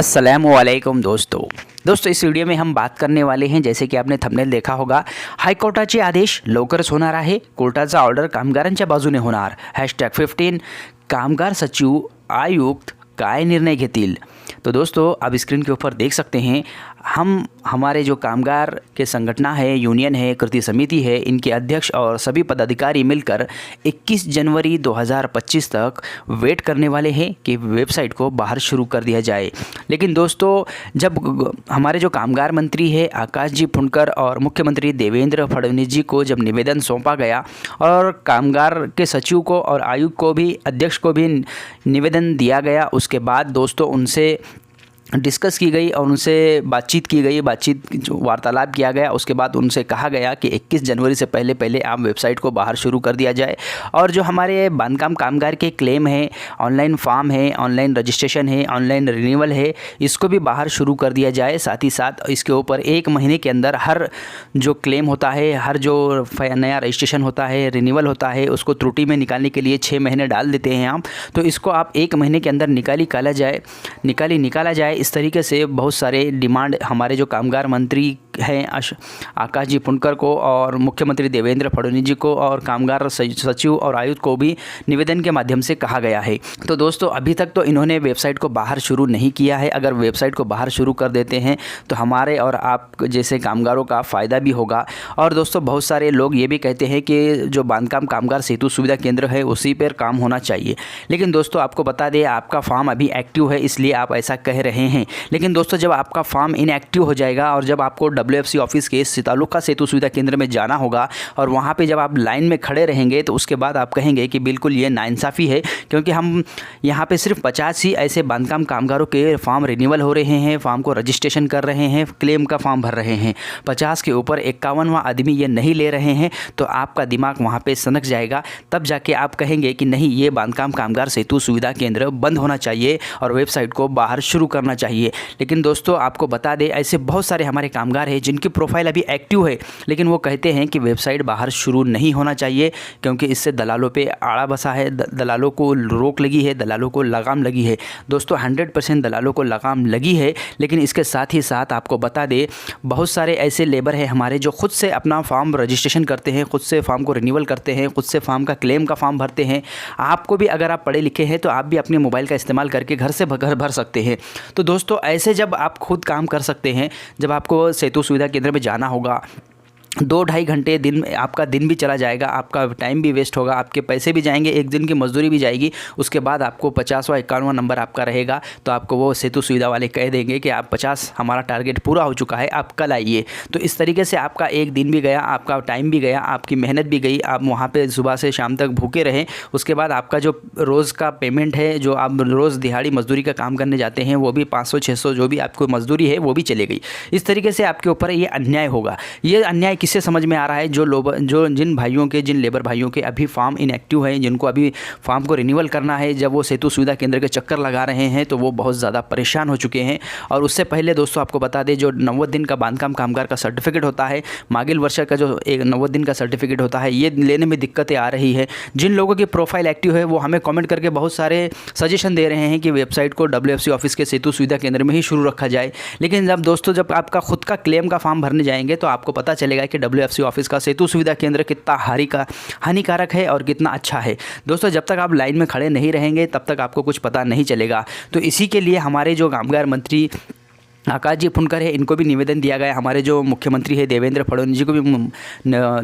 अस्सलामुअलैकुम दोस्तों इस वीडियो में हम बात करने वाले हैं, जैसे की आपने थंबनेल देखा होगा, हायकोर्टाचे आदेश लवकरच होणार आहे, कोर्टाचा ऑर्डर कामगारांच्या बाजूने होणार, #15 कामगार सचिव आयुक्त काय निर्णय घेतील। तो दोस्तों आप स्क्रीन के ऊपर देख सकते हैं, हमारे जो कामगार के संगठना है, यूनियन है, कृति समिति है, इनके अध्यक्ष और सभी पदाधिकारी मिलकर 21 जनवरी 2025 तक वेट करने वाले हैं कि वेबसाइट को बाहर शुरू कर दिया जाए। लेकिन दोस्तों जब हमारे जो कामगार मंत्री है आकाश जी फुंडकर और मुख्यमंत्री देवेंद्र फडणवीस जी को जब निवेदन सौंपा गया और कामगार के सचिव को और आयुक्त को भी, अध्यक्ष को भी निवेदन दिया गया, उसके बाद दोस्तों उनसे डिस्कस की गई और उनसे बातचीत की गई, वार्तालाप किया गया। उसके बाद उनसे कहा गया कि 21 जनवरी से पहले आप वेबसाइट को बाहर शुरू कर दिया जाए और जो हमारे बांधकाम कामगार के क्लेम है, ऑनलाइन फॉर्म है, ऑनलाइन रजिस्ट्रेशन है, ऑनलाइन रिन्यूअल है, इसको भी बाहर शुरू कर दिया जाए। साथ ही साथ इसके ऊपर 1 महीने के अंदर हर जो क्लेम होता है, हर जो नया रजिस्ट्रेशन होता है, रिन्यूअल होता है, उसको त्रुटि में निकालने के लिए 6 महीने डाल देते हैं आप, तो इसको आप 1 महीने के अंदर निकाला जाए। इस तरीके से बहुत सारे डिमांड हमारे जो कामगार मंत्री हैं आकाश जी फुंडकर को और मुख्यमंत्री देवेंद्र फडणवीस जी को और कामगार सचिव और आयुक्त को भी निवेदन के माध्यम से कहा गया है। तो दोस्तों अभी तक तो इन्होंने वेबसाइट को बाहर शुरू नहीं किया है। अगर वेबसाइट को बाहर शुरू कर देते हैं तो हमारे और आप जैसे कामगारों का फ़ायदा भी होगा। और दोस्तों बहुत सारे लोग ये भी कहते हैं कि जो बांधकाम कामगार सेतु सुविधा केंद्र है उसी पर काम होना चाहिए। लेकिन दोस्तों आपको बता दें, आपका फॉर्म अभी एक्टिव है, इसलिए आप ऐसा कह रहे हैं। लेकिन दोस्तों जब आपका फॉर्म इनएक्टिव हो जाएगा और जब आपको WFC ऑफिस के तालुका सेतु सुविधा केंद्र में जाना होगा और वहाँ पे जब आप लाइन में खड़े रहेंगे तो उसके बाद आप कहेंगे कि बिल्कुल ये नाइंसाफ़ी है, क्योंकि हम यहाँ पे सिर्फ 50 ही ऐसे बांधकाम कामगारों के फॉर्म रिन्यूअल हो रहे हैं, फॉर्म को रजिस्ट्रेशन कर रहे हैं, क्लेम का फॉर्म भर रहे हैं। 50 के ऊपर 51वां आदमी ये नहीं ले रहे हैं, तो आपका दिमाग वहाँ पर सनक जाएगा। तब जाके आप कहेंगे कि नहीं, ये बांधकाम कामगार सेतु सुविधा केंद्र बंद होना चाहिए और वेबसाइट को बाहर शुरू करना चाहिए। लेकिन दोस्तों आपको बता दें, ऐसे बहुत सारे हमारे कामगार हैं जिनकी प्रोफाइल अभी एक्टिव है, लेकिन वो कहते हैं कि वेबसाइट बाहर शुरू नहीं होना चाहिए, क्योंकि इससे दलालों पे आड़ा बसा है, दलालों को रोक लगी है, दलालों को लगाम लगी है। दोस्तों 100% दलालों को लगाम लगी है। लेकिन इसके साथ ही साथ आपको बता दें, बहुत सारे ऐसे लेबर हैं हमारे जो खुद से अपना फॉर्म रजिस्ट्रेशन करते हैं, खुद से फॉर्म को रिन्यूअल करते हैं, खुद से फॉर्म का क्लेम का फॉर्म भरते हैं। आपको भी, अगर आप पढ़े लिखे हैं तो आप भी अपने मोबाइल का इस्तेमाल करके घर से घर भर सकते हैं। तो दोस्तों ऐसे जब आप खुद काम कर सकते हैं, जब आपको सेतु सुविधा केंद्र में जाना होगा, 2-2.5 घंटे दिन आपका दिन भी चला जाएगा, आपका टाइम भी वेस्ट होगा, आपके पैसे भी जाएंगे, 1 दिन की मजदूरी भी जाएगी। उसके बाद आपको 50वां 51वां नंबर आपका रहेगा, तो आपको वो सेतु सुविधा वाले कह देंगे कि आप 50, हमारा टारगेट पूरा हो चुका है, आप कल आइए। तो इस तरीके से आपका 1 दिन भी गया, आपका टाइम भी गया, आपकी मेहनत भी गई, आप वहाँ पर सुबह से शाम तक भूखे रहें। उसके बाद आपका जो रोज़ का पेमेंट है, जो आप रोज़ दिहाड़ी मजदूरी का काम करने जाते हैं, वो भी 500-600 जो भी आपको मजदूरी है वो भी चले गई। इस तरीके से आपके ऊपर ये अन्याय होगा। ये अन्याय किससे समझ में आ रहा है? जिन लेबर भाइयों के अभी फॉर्म इनएक्टिव है, जिनको अभी फॉर्म को रिन्यूअल करना है, जब वो सेतु सुविधा केंद्र के चक्कर लगा रहे हैं तो वो बहुत ज़्यादा परेशान हो चुके हैं। और उससे पहले दोस्तों आपको बता दें, जो 90 दिन का बांधकाम कामगार का सर्टिफिकेट होता है, मागिल वर्ष का जो एक 90 दिन का सर्टिफिकेट होता है, ये लेने में दिक्कतें आ रही है। जिन लोगों की प्रोफाइल एक्टिव है वो हमें कॉमेंट करके बहुत सारे सजेशन दे रहे हैं कि वेबसाइट को WFC ऑफिस के सेतु सुविधा केंद्र में ही शुरू रखा जाए। लेकिन जब आपका खुद का क्लेम का फॉर्म भरने जाएंगे तो आपको पता चलेगा कि WFC ऑफिस का सेतु सुविधा केंद्र कितना हानिकारक है और कितना अच्छा है। दोस्तों जब तक आप लाइन में खड़े नहीं रहेंगे तब तक आपको कुछ पता नहीं चलेगा। तो इसी के लिए हमारे जो कामगार मंत्री आकाश जी फुंडकर है, इनको भी निवेदन दिया गया, हमारे जो मुख्यमंत्री है देवेंद्र फडणवीस जी को भी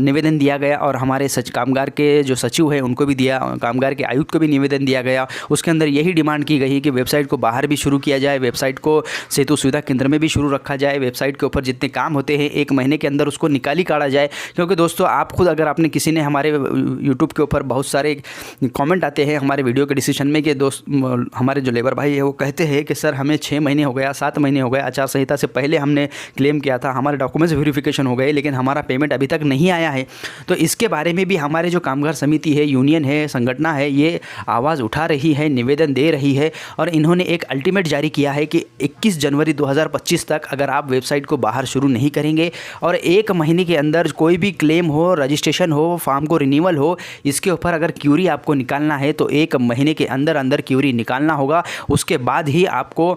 निवेदन दिया गया और हमारे कामगार के जो सचिव है उनको भी दिया, कामगार के आयुक्त को भी निवेदन दिया गया। उसके अंदर यही डिमांड की गई कि वेबसाइट को बाहर भी शुरू किया जाए, वेबसाइट को सेतु सुविधा केंद्र में भी शुरू रखा जाए, वेबसाइट के ऊपर जितने काम होते हैं 1 महीने के अंदर उसको निकाली काढ़ा जाए। क्योंकि दोस्तों आप खुद, अगर आपने किसी ने हमारे यूट्यूब के ऊपर बहुत सारे कॉमेंट आते हैं हमारे वीडियो के डिस्क्रिप्शन में कि हमारे जो लेबर भाई है वो कहते हैं कि सर हमें 6 महीने हो गया, 7 महीने हो गया, आचार संहिता से पहले हमने क्लेम किया था, हमारे डॉक्यूमेंट्स वेरिफिकेशन हो गए, लेकिन हमारा पेमेंट अभी तक नहीं आया है। तो इसके बारे में भी हमारे जो कामगार समिति है, यूनियन है, संगठना है, ये आवाज़ उठा रही है, निवेदन दे रही है और इन्होंने एक अल्टीमेट जारी किया है कि 21 जनवरी 2025 तक अगर आप वेबसाइट को बाहर शुरू नहीं करेंगे और 1 महीने के अंदर कोई भी क्लेम हो, रजिस्ट्रेशन हो, फॉर्म को रिन्यूअल हो, इसके ऊपर अगर क्यूरी आपको निकालना है तो 1 महीने के अंदर अंदर क्यूरी निकालना होगा। उसके बाद ही आपको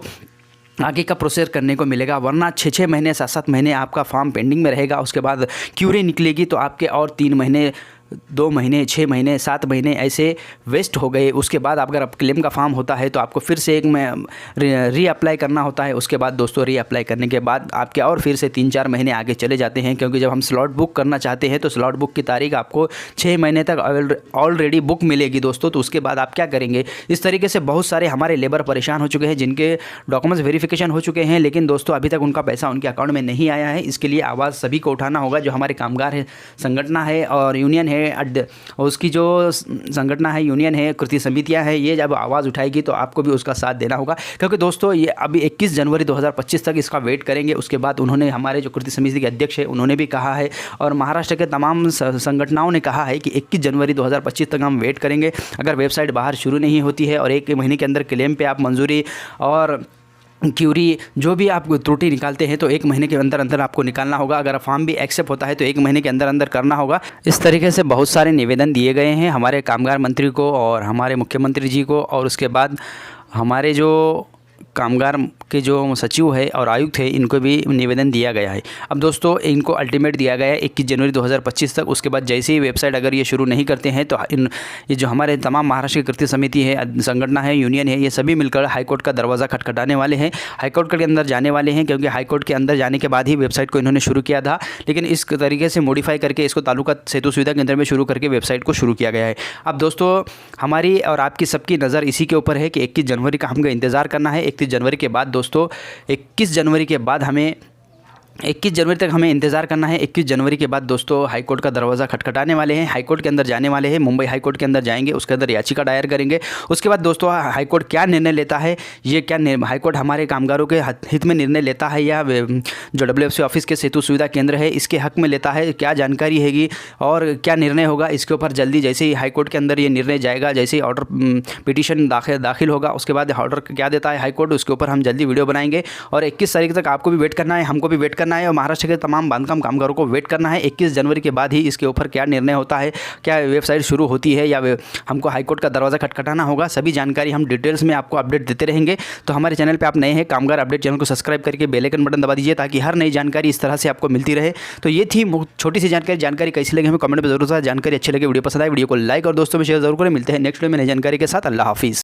आगे का प्रोसेस करने को मिलेगा, वरना 6-6 महीने 7-7 महीने आपका फॉर्म पेंडिंग में रहेगा। उसके बाद क्यूरी निकलेगी तो आपके और 3 महीने 2 महीने 6 महीने 7 महीने ऐसे वेस्ट हो गए। उसके बाद अगर आप क्लेम का फॉर्म होता है तो आपको फिर से एक में री अप्लाई करना होता है। उसके बाद दोस्तों री अप्लाई करने के बाद आपके और फिर से 3-4 महीने आगे चले जाते हैं, क्योंकि जब हम स्लॉट बुक करना चाहते हैं तो स्लॉट बुक की तारीख आपको 6 महीने तक ऑलरेडी बुक मिलेगी दोस्तों। तो उसके बाद आप क्या करेंगे? इस तरीके से बहुत सारे हमारे लेबर परेशान हो चुके हैं, जिनके डॉक्यूमेंट्स वेरिफिकेशन हो चुके हैं, लेकिन दोस्तों अभी तक उनका पैसा उनके अकाउंट में नहीं आया है। इसके लिए आवाज़ सभी को उठाना होगा। जो हमारे कामगार है संगठन है और यूनियन है, उसकी जो संगठन है, यूनियन है, कृषि समितियां हैं, ये जब आवाज़ उठाएगी तो आपको भी उसका साथ देना होगा। क्योंकि दोस्तों ये अभी 21 जनवरी 2025 तक इसका वेट करेंगे। उसके बाद उन्होंने, हमारे जो कृषि समिति के अध्यक्ष है, उन्होंने भी कहा है और महाराष्ट्र के तमाम संगठनों ने कहा है कि 21 जनवरी 2025 तक हम वेट करेंगे। अगर वेबसाइट बाहर शुरू नहीं होती है और 1 महीने के अंदर क्लेम पे आप मंजूरी और क्यूरी जो भी आप त्रुटि निकालते हैं तो 1 महीने के अंदर अंदर आपको निकालना होगा। अगर फॉर्म भी एक्सेप्ट होता है तो 1 महीने के अंदर अंदर करना होगा। इस तरीके से बहुत सारे निवेदन दिए गए हैं हमारे कामगार मंत्री को और हमारे मुख्यमंत्री जी को, और उसके बाद हमारे जो कामगार के जो सचिव है और आयुक्त है, इनको भी निवेदन दिया गया है। अब दोस्तों इनको अल्टीमेट दिया गया है 21 जनवरी 2025 तक। उसके बाद जैसे ही वेबसाइट अगर ये शुरू नहीं करते हैं तो ये जो हमारे तमाम महाराष्ट्र की कृषि समिति है, संगठन है, यूनियन है, ये सभी मिलकर हाईकोर्ट का दरवाज़ा खटखटाने वाले हैं, हाईकोर्ट के अंदर जाने वाले हैं। क्योंकि हाईकोर्ट के अंदर जाने के बाद ही वेबसाइट को इन्होंने शुरू किया था, लेकिन इस तरीके से मॉडिफाई करके इसको तालुका सेतु सुविधा केंद्र में शुरू करके वेबसाइट को शुरू किया गया है। अब दोस्तों हमारी और आपकी सबकी नज़र इसी के ऊपर है कि 21 जनवरी का हमको इंतज़ार करना है। 31 जनवरी के बाद दोस्तों 21 जनवरी के बाद हमें 21 जनवरी तक हमें इंतज़ार करना है। 21 जनवरी के बाद दोस्तों हाईकोर्ट का दरवाज़ा खटखटाने वाले हैं, हाईकोर्ट के अंदर जाने वाले हैं, मुंबई हाईकोर्ट के अंदर जाएंगे, उसके अंदर याचिका दायर करेंगे। उसके बाद दोस्तों हाईकोर्ट क्या निर्णय लेता है, ये क्या हाईकोर्ट हमारे कामगारों के हित में निर्णय लेता है या जो WFC ऑफिस के सेतु सुविधा केंद्र है इसके हक में लेता है, क्या जानकारी हैगी और क्या निर्णय होगा, इसके ऊपर जल्दी जैसे ही हाईकोर्ट के अंदर ये निर्णय जाएगा, जैसे ही ऑर्डर पिटीशन दाखिल होगा, उसके बाद ऑर्डर क्या देता है हाईकोर्ट, उसके ऊपर हम जल्दी वीडियो बनाएंगे। और 21 तारीख तक आपको भी वेट करना है, हमको भी वेट करना है और महाराष्ट्र के तमाम बांधकाम कामगारों को वेट करना है। 21 जनवरी के बाद ही इसके ऊपर क्या निर्णय होता है, क्या वेबसाइट शुरू होती है या हमको हाईकोर्ट का दरवाज़ा खटखटाना होगा, सभी जानकारी हम डिटेल्स में आपको अपडेट देते रहेंगे। तो हमारे चैनल पे आप नए हैं, कामगार अपडेट चैनल को सब्सक्राइब करके बेल आइकन बटन दबा दीजिए ताकि हर नई जानकारी इस तरह से आपको मिलती रहे। तो ये थी छोटी सी जानकारी कैसी लगी हमें कमेंट में जरूर बताएं। जानकारी अच्छी लगे, वीडियो पसंद आए वीडियो को लाइक और दोस्तों में शेयर जरूर करें। मिलते हैं नेक्स्ट वीडियो में नई जानकारी के साथ। अल्लाह हाफिज़।